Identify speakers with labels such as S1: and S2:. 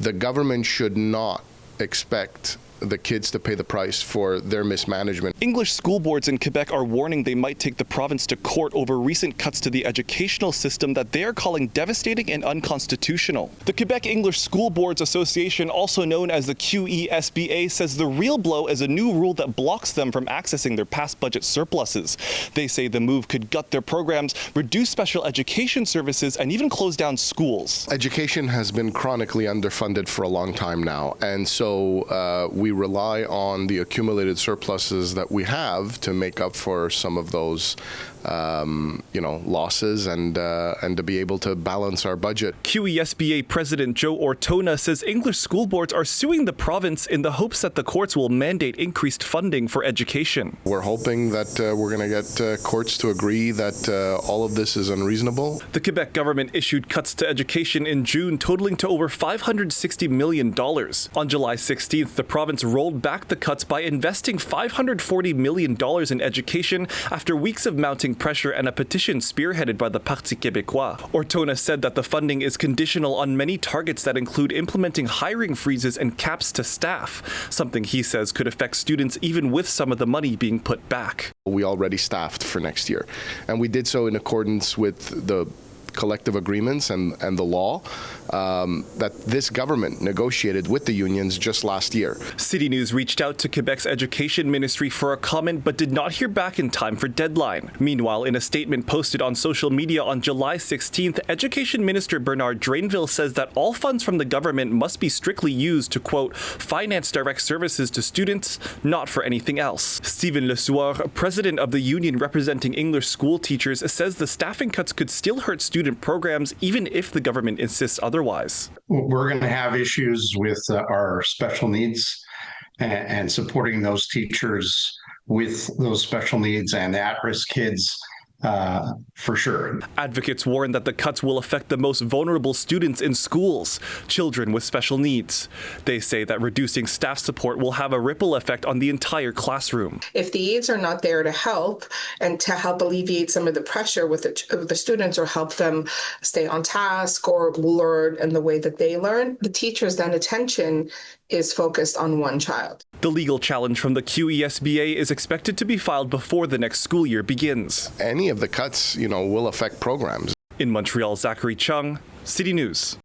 S1: The government should not expect the kids to pay the price for their mismanagement.
S2: English school boards in Quebec are warning they might take the province to court over recent cuts to the educational system that they are calling devastating and unconstitutional. The Quebec English School Boards Association, also known as the QESBA, says the real blow is a new rule that blocks them from accessing their past budget surpluses. They say the move could gut their programs, reduce special education services, and even close down schools.
S1: Education has been chronically underfunded for a long time now, and so we rely on the accumulated surpluses that we have to make up for some of those losses and to be able to balance our budget.
S2: QESBA President Joe Ortona says English school boards are suing the province in the hopes that the courts will mandate increased funding for education.
S1: We're hoping that we're going to get courts to agree that all of this is unreasonable.
S2: The Quebec government issued cuts to education in June totaling to over $560 million. On July 16th, the province rolled back the cuts by investing $540 million in education after weeks of mounting pressure and a petition spearheaded by the Parti Québécois. Ortona said that the funding is conditional on many targets that include implementing hiring freezes and caps to staff, something he says could affect students even with some of the money being put back.
S1: We already staffed for next year, and we did so in accordance with the collective agreements and the law that this government negotiated with the unions just last year.
S2: City News reached out to Quebec's Education Ministry for a comment but did not hear back in time for deadline. Meanwhile, in a statement posted on social media on July 16th, Education Minister Bernard Drainville says that all funds from the government must be strictly used to, quote, finance direct services to students, not for anything else. Stephen Lesueur, president of the union representing English school teachers, says the staffing cuts could still hurt student programs even if the government insists otherwise.
S3: We're going to have issues with our special needs and supporting those teachers with those special needs and at-risk kids. For sure.
S2: Advocates warn that the cuts will affect the most vulnerable students in schools, children with special needs. They say that reducing staff support will have a ripple effect on the entire classroom.
S4: If the aides are not there to help and to help alleviate some of the pressure with the students or help them stay on task or learn in the way that they learn, the teacher's then attention is focused on one child.
S2: The legal challenge from the QESBA is expected to be filed before the next school year begins.
S1: Any of the cuts, will affect programs.
S2: In Montreal, Zachary Cheung, City News.